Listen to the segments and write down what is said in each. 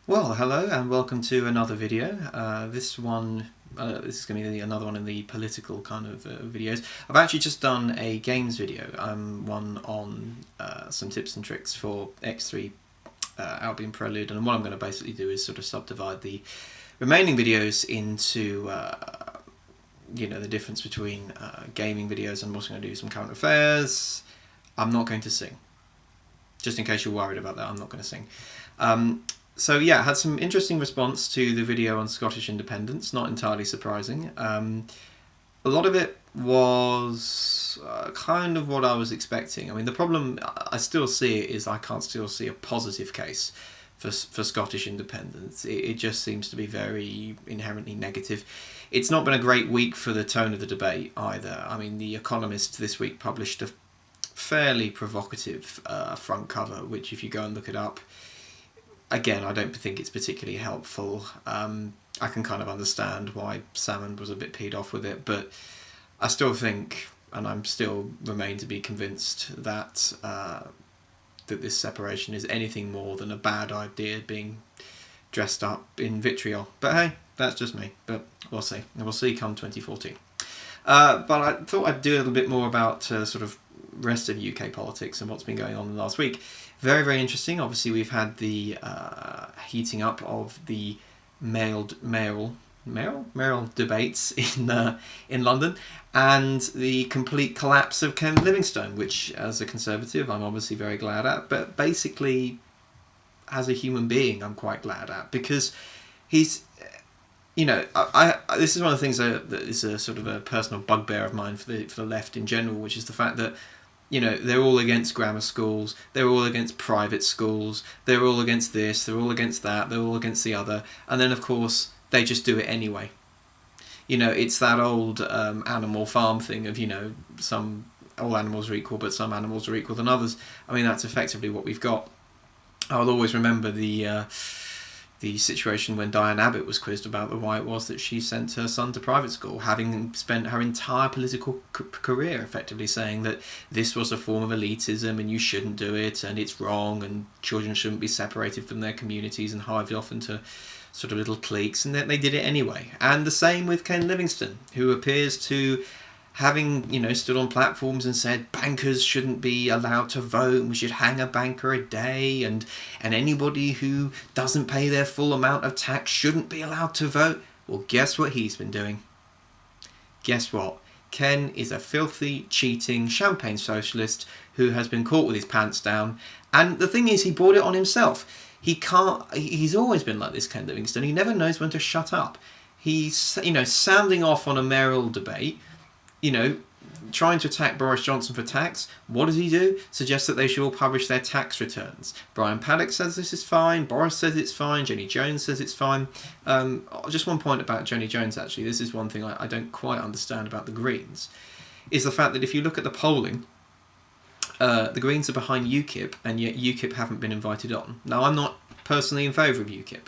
Well, hello and welcome to another video. This is going to be another one in the political kind of videos. I've actually just done a games video, one on some tips and tricks for X3 Albion Prelude, and what I'm going to basically do is sort of subdivide the remaining videos into the difference between gaming videos, and I'm also going to do some current affairs. I'm not going to sing. Just in case you're worried about that, I'm not going to sing. So yeah, I had some interesting response to the video on Scottish independence, not entirely surprising. A lot of it was kind of what I was expecting. I mean, the problem I still see is I can't still see a positive case for Scottish independence. It just seems to be very inherently negative. It's not been a great week for the tone of the debate either. I mean, The Economist this week published a fairly provocative front cover, which if you go and look it up, again, I don't think it's particularly helpful. I can kind of understand why Salmond was a bit peed off with it, but I still think, and I'm still remain to be convinced that that this separation is anything more than a bad idea being dressed up in vitriol. But hey, that's just me. But we'll see. And we'll see come 2014. But I thought I'd do a little bit more about sort of rest of UK politics and what's been going on in the last week. Very, very interesting. Obviously, we've had the heating up of the mayoral debates in London, and the complete collapse of Ken Livingstone, which, as a Conservative, I'm obviously very glad at. But basically, as a human being, I'm quite glad at, because he's, this is one of the things that is a sort of a personal bugbear of mine for the left in general, which is the fact that they're all against grammar schools, they're all against private schools, they're all against this, they're all against that, they're all against the other, and then of course they just do it anyway. It's that old animal farm thing of all animals are equal, but some animals are equal than others. I mean, that's effectively what we've got. I'll always remember the situation when Diane Abbott was quizzed about why it was that she sent her son to private school, having spent her entire political career effectively saying that this was a form of elitism and you shouldn't do it and it's wrong and children shouldn't be separated from their communities and hived off into sort of little cliques, and that they did it anyway. And the same with Ken Livingstone, who appears to, having stood on platforms and said bankers shouldn't be allowed to vote and we should hang a banker a day, and anybody who doesn't pay their full amount of tax shouldn't be allowed to vote. Well, guess what he's been doing? Guess what? Ken is a filthy, cheating, champagne socialist who has been caught with his pants down, and the thing is, he brought it on himself. He's always been like this, Ken Livingstone. He never knows when to shut up. He's sounding off on a mayoral debate, trying to attack Boris Johnson for tax. What does he do? Suggests that they should all publish their tax returns. Brian Paddock says this is fine. Boris says it's fine. Jenny Jones says it's fine. Just one point about Jenny Jones, actually. This is one thing I don't quite understand about the Greens, is the fact that if you look at the polling, the Greens are behind UKIP, and yet UKIP haven't been invited on. Now, I'm not personally in favour of UKIP,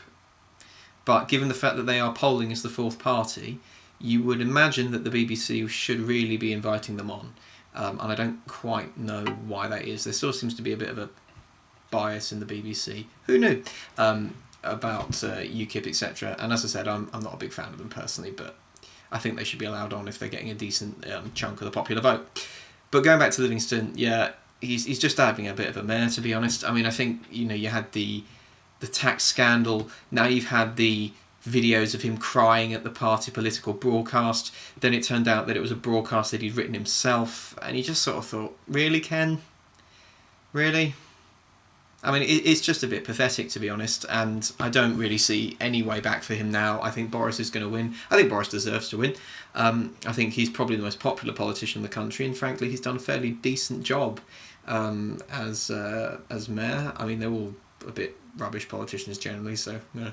but given the fact that they are polling as the fourth party, you would imagine that the BBC should really be inviting them on. And I don't quite know why that is. There still seems to be a bit of a bias in the BBC. Who knew? About UKIP, etc. And as I said, I'm not a big fan of them personally, but I think they should be allowed on if they're getting a decent chunk of the popular vote. But going back to Livingstone, yeah, he's just having a bit of a mare, to be honest. I mean, I think, you had the tax scandal. Now you've had the videos of him crying at the party political broadcast. Then it turned out that it was a broadcast that he'd written himself, and he just sort of thought, really, Ken? Really? I mean, it's just a bit pathetic, to be honest, and I don't really see any way back for him now. I think Boris is going to win. I think Boris deserves to win. I think he's probably the most popular politician in the country, and frankly, he's done a fairly decent job as mayor. I mean, they're all a bit rubbish politicians generally, so yeah.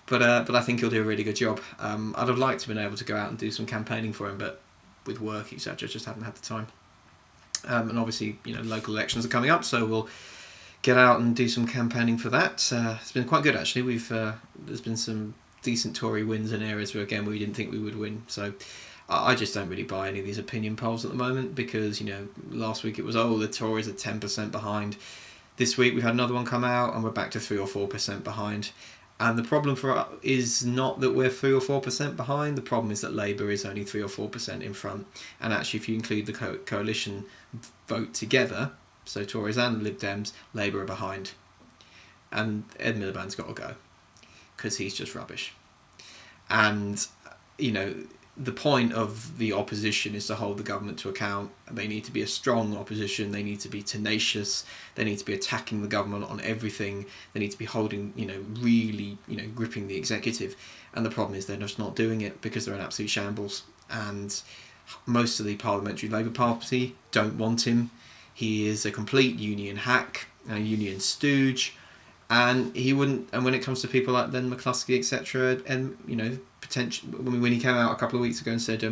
But I think he'll do a really good job. I'd have liked to have been able to go out and do some campaigning for him, but with work, etc., just haven't had the time. And obviously, local elections are coming up, so we'll get out and do some campaigning for that. It's been quite good, actually. There's been some decent Tory wins in areas where, again, we didn't think we would win. So I just don't really buy any of these opinion polls at the moment, because last week it was, the Tories are 10% behind. This week we've had another one come out and we're back to 3 or 4% behind. And the problem for us is not that we're 3 or 4% behind. The problem is that Labour is only 3 or 4% in front. And actually, if you include the coalition vote together, so Tories and Lib Dems, Labour are behind. And Ed Miliband's got to go because he's just rubbish. And, you know, the point of the opposition is to hold the government to account. They need to be a strong opposition. They need to be tenacious. They need to be attacking the government on everything. They need to be holding, really, gripping the executive. And the problem is they're just not doing it because they're in absolute shambles. And most of the Parliamentary Labour Party don't want him. He is a complete union hack, a union stooge. And he wouldn't. And when it comes to people like then McCluskey, etc., and potential. When he came out a couple of weeks ago and said,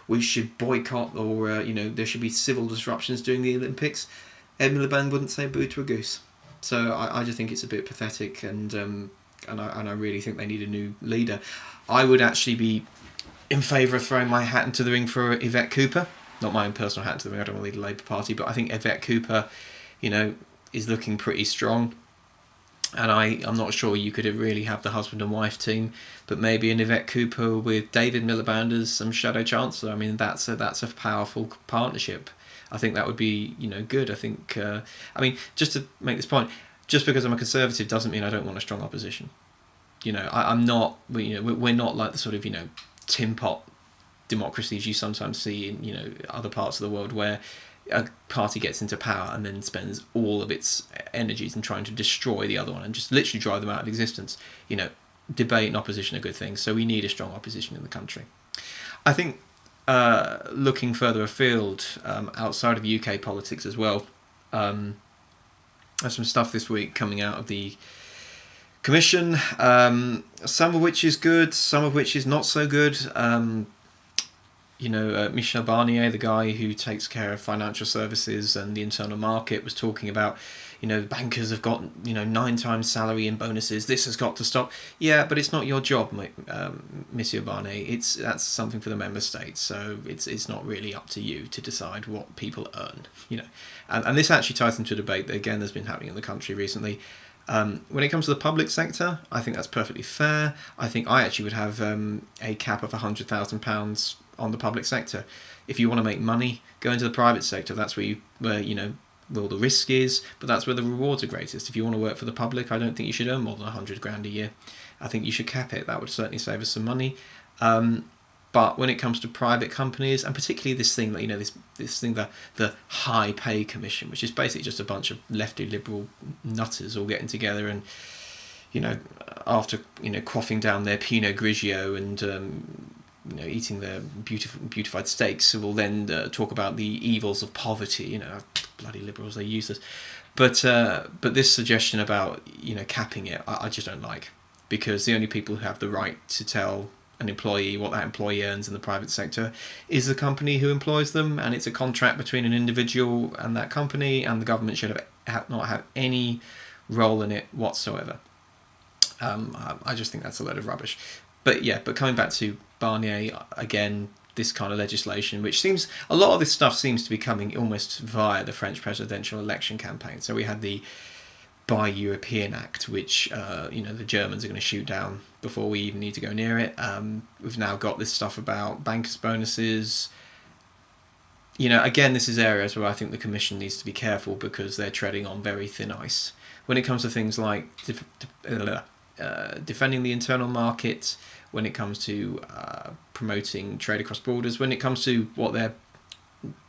we should boycott or there should be civil disruptions during the Olympics, Ed Miliband wouldn't say boo to a goose. So I just think it's a bit pathetic, and I really think they need a new leader. I would actually be in favour of throwing my hat into the ring for Yvette Cooper. Not my own personal hat into the ring. I don't want to lead the Labour Party, but I think Yvette Cooper, is looking pretty strong. And I'm not sure you could really have the husband and wife team, but maybe an Yvette Cooper with David Miliband as some shadow chancellor. I mean, that's a powerful partnership. I think that would be good. I think just to make this point, just because I'm a Conservative doesn't mean I don't want a strong opposition. I'm not. We're not like the sort of tin pot democracies you sometimes see in other parts of the world where a party gets into power and then spends all of its energies in trying to destroy the other one and just literally drive them out of existence. Debate and opposition are good things, so we need a strong opposition in the country. I think looking further afield, outside of UK politics as well, there's some stuff this week coming out of the Commission, some of which is good, some of which is not so good. Michel Barnier, the guy who takes care of financial services and the internal market, was talking about, bankers have got, 9 times salary in bonuses. This has got to stop. Yeah, but it's not your job, Monsieur Barnier. That's something for the member states. So it's not really up to you to decide what people earn. And this actually ties into a debate that again has been happening in the country recently. When it comes to the public sector, I think that's perfectly fair. I think I actually would have a cap of £100,000 on the public sector. If you want to make money, go into the private sector. That's where the risk is, but that's where the rewards are greatest. If you want to work for the public, I don't think you should earn more than £100,000 a year. I think you should cap it. That would certainly save us some money. But when it comes to private companies, and particularly this thing that this thing, the High Pay Commission, which is basically just a bunch of lefty liberal nutters all getting together and after quaffing down their Pinot Grigio and eating their beautified steaks, will then talk about the evils of poverty. Bloody liberals, they use this. But this suggestion about capping it, I just don't like, because the only people who have the right to tell an employee what that employee earns in the private sector is the company who employs them, and it's a contract between an individual and that company, and the government should not have any role in it whatsoever. I just think that's a load of rubbish. But coming back to Barnier, again, this kind of legislation, which seems, a lot of this stuff seems to be coming almost via the French presidential election campaign. So we had the Buy European Act, which the Germans are going to shoot down before we even need to go near it. We've now got this stuff about bankers' bonuses. Again, this is areas where I think the Commission needs to be careful because they're treading on very thin ice. When it comes to things like defending the internal market, when it comes to promoting trade across borders, when it comes to what they're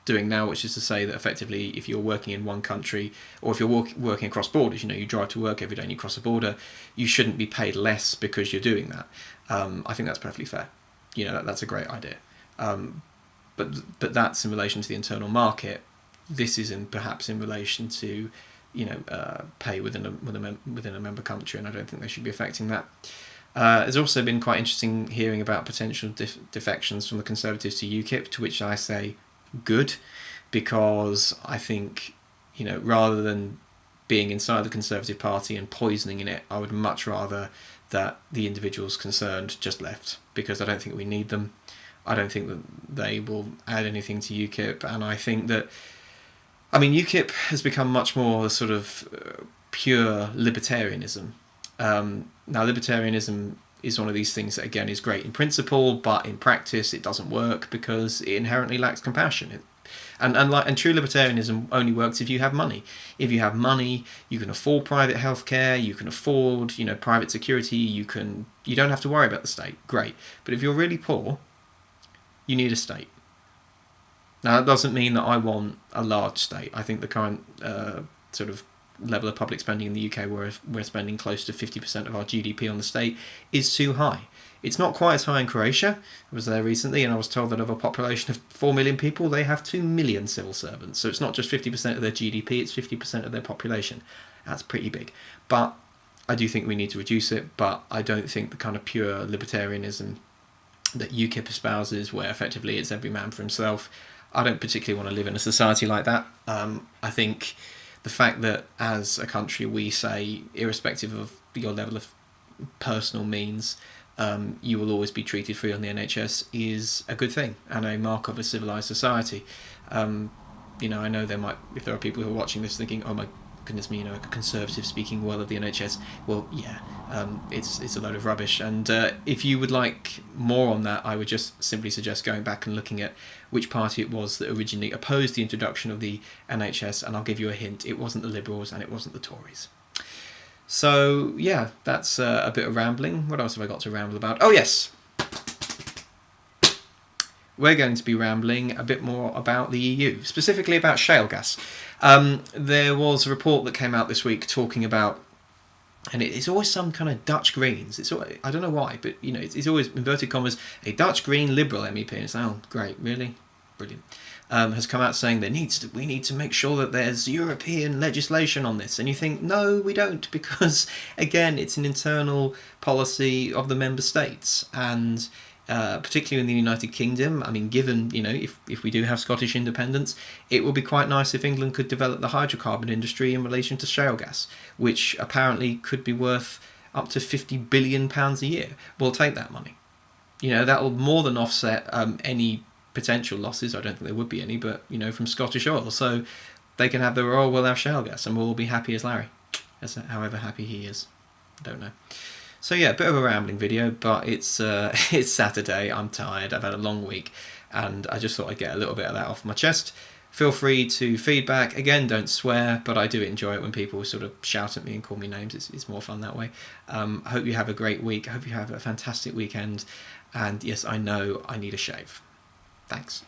doing now, which is to say that effectively if you're working in one country, or if you're working across borders, you drive to work every day and you cross a border, you shouldn't be paid less because you're doing that. I think that's perfectly fair. That's a great idea. But that's in relation to the internal market. This is perhaps in relation to pay within a member country, and I don't think they should be affecting that. There's also been quite interesting hearing about potential defections from the Conservatives to UKIP, to which I say good, because I think rather than being inside the Conservative Party and poisoning in it, I would much rather that the individuals concerned just left, because I don't think we need them. I don't think that they will add anything to UKIP, and I think that UKIP has become much more sort of pure libertarianism, Now, libertarianism is one of these things that, again, is great in principle, but in practice it doesn't work because it inherently lacks compassion. And true libertarianism only works if you have money. If you have money, you can afford private healthcare, you can afford, private security, you don't have to worry about the state. Great. But if you're really poor, you need a state. Now, that doesn't mean that I want a large state. I think the current sort of level of public spending in the UK, where we're spending close to 50% of our GDP on the state, is too high. It's not quite as high in Croatia. I was there recently and I was told that of a population of 4 million people, they have 2 million civil servants. So it's not just 50% of their GDP, it's 50% of their population. That's pretty big. But I do think we need to reduce it, but I don't think the kind of pure libertarianism that UKIP espouses, where effectively it's every man for himself, I don't particularly want to live in a society like that. I think the fact that as a country we say, irrespective of your level of personal means, you will always be treated free on the NHS is a good thing and a mark of a civilised society. I know if there are people who are watching this thinking, oh my goodness me, a conservative speaking well of the NHS. Well, yeah, it's a load of rubbish. And if you would like more on that, I would just simply suggest going back and looking at which party it was that originally opposed the introduction of the NHS, and I'll give you a hint. It wasn't the Liberals and it wasn't the Tories. So, yeah, that's a bit of rambling. What else have I got to ramble about? Oh, yes. We're going to be rambling a bit more about the EU, specifically about shale gas. There was a report that came out this week talking about, and it's always some kind of Dutch Greens. I don't know why, but it's always, inverted commas, a Dutch Green Liberal MEP. And it's, oh, great, really? Brilliant. Has come out saying we need to make sure that there's European legislation on this. And you think, no, we don't, because, again, it's an internal policy of the member states. And particularly in the United Kingdom, I mean, given, if we do have Scottish independence, it would be quite nice if England could develop the hydrocarbon industry in relation to shale gas, which apparently could be worth up to £50 billion a year. We'll take that money. That will more than offset any potential losses. I don't think there would be any, but from Scottish oil, so they can have their oil, we'll have shale gas, and we'll all be happy as Larry, however happy he is. I don't know. So yeah, a bit of a rambling video, but it's it's Saturday, I'm tired, I've had a long week, and I just thought I'd get a little bit of that off my chest. Feel free to feedback. Again, don't swear, but I do enjoy it when people sort of shout at me and call me names. It's more fun that way. I hope you have a great week. I hope you have a fantastic weekend, and yes, I know I need a shave. Thanks.